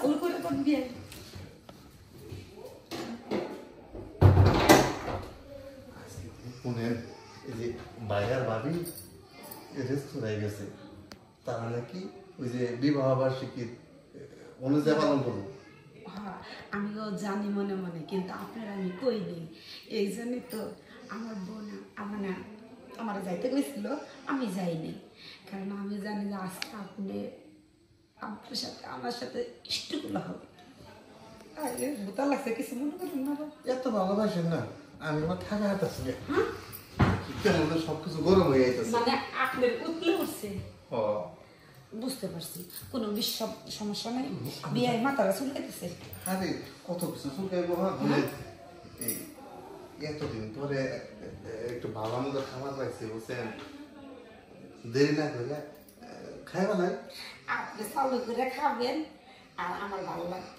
ভালো করে কোন বিয়ে শুনেন এই যে বাইরের ভাবি রেস্তোরাঁয় গেছে তারা নাকি ওই যে বিবাহ বার্ষিকীর অনুযায়ী পালন করবো। আমিও জানি মনে মনে, কিন্তু আপনার আমি কই নেই। এই জন্যই তো আমার বোন আমার যাইতে গেছিল, আমি যাইনি। কারণ আমি জানি যে আজকে আপনার সাথে আমার সাথে ইষ্টগুলো হবে। আরে বোতা লাগছে, কিছু মনে করেন না। এত ভালোবাসেন না, আমি আমার থাকা হাতাছি কেমন সবকিছু গরম হয়ে যাইতেছে। মানে আপনার উতলে উঠছে, ও বুঝতে পারছি। কোনো সমস্যা নেই, বিয়ে মাথারা চুলকাইতেছে। আরে কত কিছু চুলকাইবো। হ্যাঁ এই এতদিন পরে একটু ভালো মতো খাবার পাইছি বুঝছেন, দেরি না করে খাইবা না। আপনি চালু করে খাবেন আর আমার ভালো লাগবে।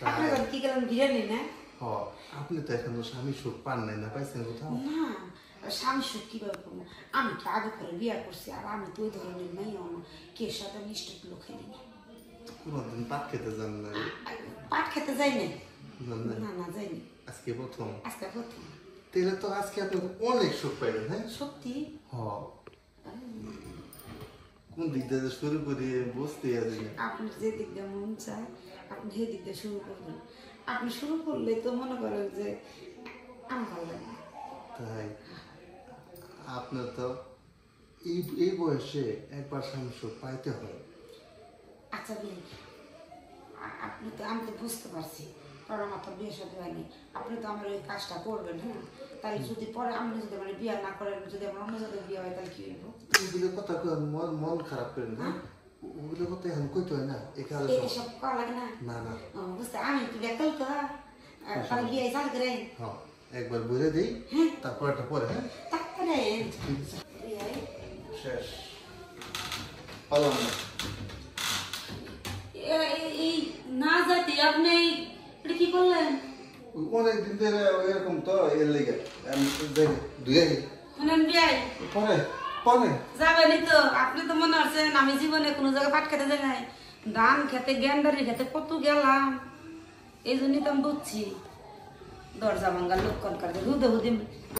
আপনার কি গেলেন বিরিয়ানি না? আপনি তো এখন স্বামী সুখ পান নাই, না পাইছেন কোথাও? না, স্বামী সুখ কিভাবে করবো? আমি তো আগে করে বিয়ে করছি, আর আমি তো ওই ধরনের মেয়েও না। কে সাথে মিষ্টি গুলো খেলি না। কোনদিন পাট খেতে যান না? পাট খেতে যাই নাই। না না যাইনি, আজকে প্রথম। আজকে প্রথম। তাহলে তো আজকে আপনি অনেক সুখ পাইলেন। হ্যাঁ সত্যি? কোন দিক দিয়ে শুরু করি বুঝতে পারি না। আপনি যে দিক দিয়ে মন চায় আপনি সেই দিক দিয়ে শুরু করবেন। আপনি শুরু করলে তো মনে করেন যে আমার ভালো লাগে। তাই আপনার তো এই বয়সে একবার স্বামী সুখ পাইতে হয়। আচ্ছা বিয়ে, আপনি তো, আমি তো বুঝতে পারছি, কারণ আমার তো বিয়ে সাথে হয়নি। আপনি তো আমার ওই কাজটা করবেন। হ্যাঁ, তাহলে যদি পরে আপনি যদি মানে বিয়ে না করেন, যদি আমার অন্য সাথে বিয়ে হয়, তাহলে কি হইব? ওগুলো কথা মন খারাপ করেন না, ওগুলো কথা এখন কইতে হয় না। এসব করা লাগে না। না না বুঝতে, আমি একটু দেখতেই তো, তাহলে বিয়ে চাল করে একবার বলে দিই, তারপর একটা পরে। হ্যাঁ তারপরে শেষ পালাম না। এই না যাতে আপনি এটা কি করলেন? অনেকদিন ধরে এরকম তো এর লেগে দুই শুনেন বিয়ে পরে পরে যাবেনই তো। আপনি তো মনে হচ্ছেন আমি জীবনে কোনো জায়গায় পাট খেতে যাই নাই। ধান খেতে, গেন্ডারি খেতে কত গেলাম। এই জন্যই তো আমি বুঝছি দরজা ভাঙ্গার লোক কনকার হুদে হুদি